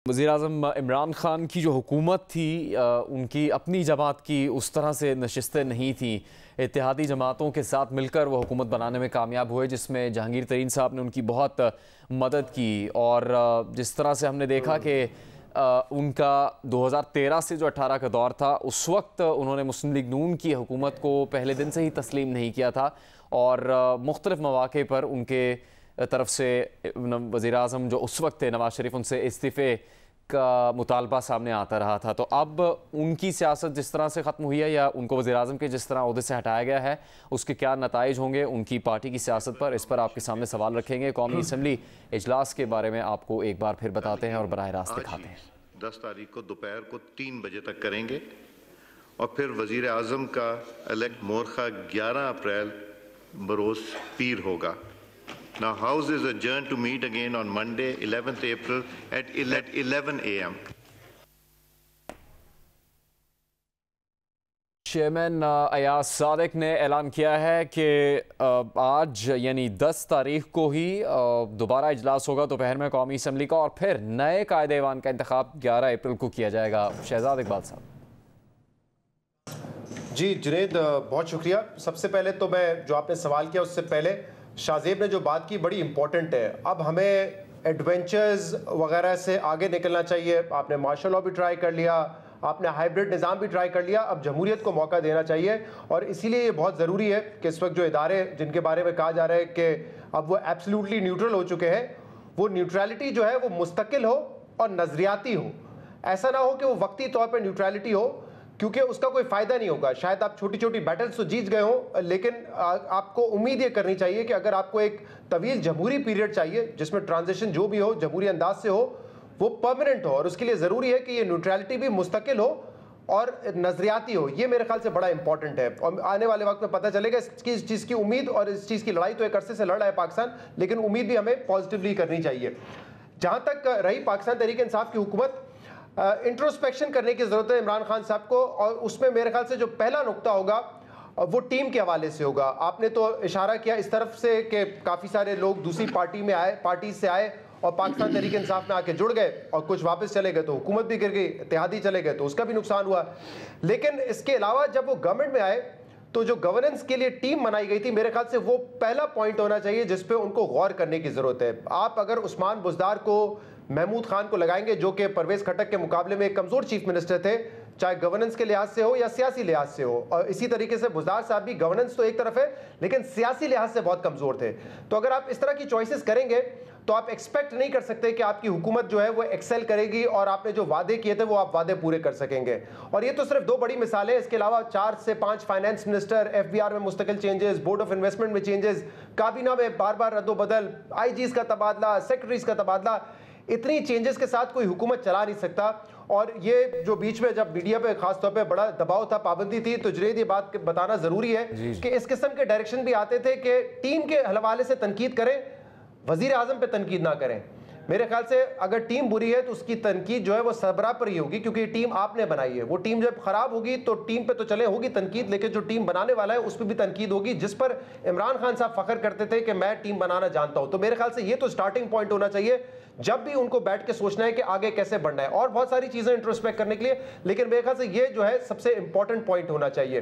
वज़ीर-ए-आज़म इमरान ख़ान की जो हुकूमत थी उनकी अपनी जमात की उस तरह से नशिस्तें नहीं थी। इत्तेहादी जमातों के साथ मिलकर वो हुकूमत बनाने में कामयाब हुए, जिसमें जहांगीर तरीन साहब ने उनकी बहुत मदद की। और जिस तरह से हमने देखा कि उनका 2013 से जो 18 का दौर था, उस वक्त उन्होंने मुस्लिम लीग नून की हुकूमत को पहले दिन से ही तस्लीम नहीं किया था और मुख्तलिफ़ मौक़े पर उनके तरफ से वज़ीर-ए-आज़म जो उस वक्त थे नवाज़ शरीफ, उनसे इस्तीफ़े का मुतालबा सामने आता रहा था। तो अब उनकी सियासत जिस तरह से ख़त्म हुई है या उनको वज़ीर-ए-आज़म के जिस तरह ओहदे से हटाया गया है, उसके क्या नताइज होंगे उनकी पार्टी की सियासत पर, इस पर आपके सामने सवाल रखेंगे। कौमी असम्बली इजलास के बारे में आपको एक बार फिर बताते हैं और बराह रास्त दिखाते हैं। 10 तारीख को दोपहर को 3 बजे तक करेंगे और फिर वज़ीर-ए-आज़म का इलेक्ट मोरखा 11 अप्रैल बरोज़ पीर होगा। Now, House is adjourned to meet again on Monday, 11th April at 11 a.m. Chairman Ayaz Sadiq ने ऐलान किया है कि आज यानी 10 तारीख को ही दोबारा इजलास होगा दोपहर में कौमी असम्बली का, और फिर नए कायदे-ए-ईवान का इंतखाब 11 अप्रैल को किया जाएगा। शहजाद इकबाल साहब। जी जुनैद, बहुत शुक्रिया। सबसे पहले तो मैं जो आपने सवाल किया उससे पहले शाहजेब ने जो बात की बड़ी इंपॉर्टेंट है। अब हमें एडवेंचर्स वगैरह से आगे निकलना चाहिए। आपने मार्शल लॉ भी ट्राई कर लिया, आपने हाइब्रिड निज़ाम भी ट्राई कर लिया, अब जमहूरियत को मौका देना चाहिए। और इसीलिए ये बहुत ज़रूरी है कि इस वक्त जो इदारे जिनके बारे में कहा जा रहा है कि अब वो एब्सोल्युटली न्यूट्रल हो चुके हैं, वो न्यूट्रलिटी जो है वो मुस्तकिल हो और नज़रियाती हो। ऐसा ना हो कि वो वक्ती तौर पर न्यूट्रलिटी हो, क्योंकि उसका कोई फ़ायदा नहीं होगा। शायद आप छोटी छोटी बैटल्स तो जीत गए हों, लेकिन आपको उम्मीद ये करनी चाहिए कि अगर आपको एक तवील जमहूरी पीरियड चाहिए जिसमें ट्रांजिशन जो भी हो जमहूरी अंदाज से हो, वो परमानेंट हो। और उसके लिए ज़रूरी है कि ये न्यूट्रलिटी भी मुस्तकिल हो और नज़रियाती हो। ये मेरे ख्याल से बड़ा इंपॉर्टेंट है और आने वाले वक्त में पता चलेगा इस चीज़ की उम्मीद और इस चीज़ की लड़ाई तो एक अरसे से लड़ रहा है पाकिस्तान, लेकिन उम्मीद भी हमें पॉजिटिवली करनी चाहिए। जहाँ तक रही पाकिस्तान तहरीक इंसाफ की हुकूमत, इंट्रोस्पेक्शन करने की ज़रूरत है इमरान खान साहब को, और उसमें मेरे ख्याल से जो पहला नुक्ता होगा वो टीम के हवाले से होगा। आपने तो इशारा किया इस तरफ से कि काफ़ी सारे लोग दूसरी पार्टी से आए और पाकिस्तान तहरीक इंसाफ में आके जुड़ गए, और कुछ वापस चले गए तो हुकूमत भी गिर गई, इत्तेहादी चले गए तो उसका भी नुकसान हुआ। लेकिन इसके अलावा जब वो गवर्नमेंट में आए तो जो गवर्नेंस के लिए टीम बनाई गई थी, मेरे ख्याल से वो पहला पॉइंट होना चाहिए जिस पे उनको गौर करने की ज़रूरत है। आप अगर उस्मान बुज़दार को, महमूद खान को लगाएंगे जो कि परवेज़ खट्टक के मुकाबले में एक कमज़ोर चीफ मिनिस्टर थे, चाहे गवर्नेंस के लिहाज से हो या सियासी लिहाज से हो, और इसी तरीके से बुज़दार साहब भी गवर्नेंस तो एक तरफ है लेकिन सियासी लिहाज से बहुत कमज़ोर थे। तो अगर आप इस तरह की चॉइसेस करेंगे तो आप एक्सपेक्ट नहीं कर सकते कि आपकी हुकूमत जो है वो एक्सेल करेगी और आपने जो वादे किए थे वो आप वादे पूरे कर सकेंगे। और ये तो सिर्फ 2 बड़ी मिसालें, इसके अलावा 4 से 5 फाइनेंस मिनिस्टर, FBR में मुस्तकिल चेंजेस, बोर्ड ऑफ इन्वेस्टमेंट में चेंजेस, काबीना में बार बार रद्दोबदल, IGs का तबादला, सेक्रेटरीज का तबादला, इतनी चेंजेस के साथ कोई हुकूमत चला नहीं सकता। और ये जो बीच में जब मीडिया पे खासतौर पे बड़ा दबाव था, पाबंदी थी, तो जुनैद ये बात बताना ज़रूरी है कि इस किस्म के डायरेक्शन भी आते थे कि टीम के हवाले से तनकीद करें, वज़ीर आज़म पे तनकीद ना करें। मेरे ख्याल से अगर टीम बुरी है तो उसकी तनकीद जो है वो सरबराह पर ही होगी, क्योंकि टीम आपने बनाई है। वो टीम जब खराब होगी तो टीम पे तो चले होगी तनकीद, लेकिन जो टीम बनाने वाला है उस पर भी तनकीद होगी, जिस पर इमरान खान साहब फख्र करते थे कि मैं टीम बनाना जानता हूं। तो मेरे ख्याल से ये तो स्टार्टिंग पॉइंट होना चाहिए जब भी उनको बैठ के सोचना है कि आगे कैसे बढ़ना है, और बहुत सारी चीजें इंट्रोस्पेक्ट करने के लिए, लेकिन मेरे ख्याल से ये जो है सबसे इंपॉर्टेंट पॉइंट होना चाहिए।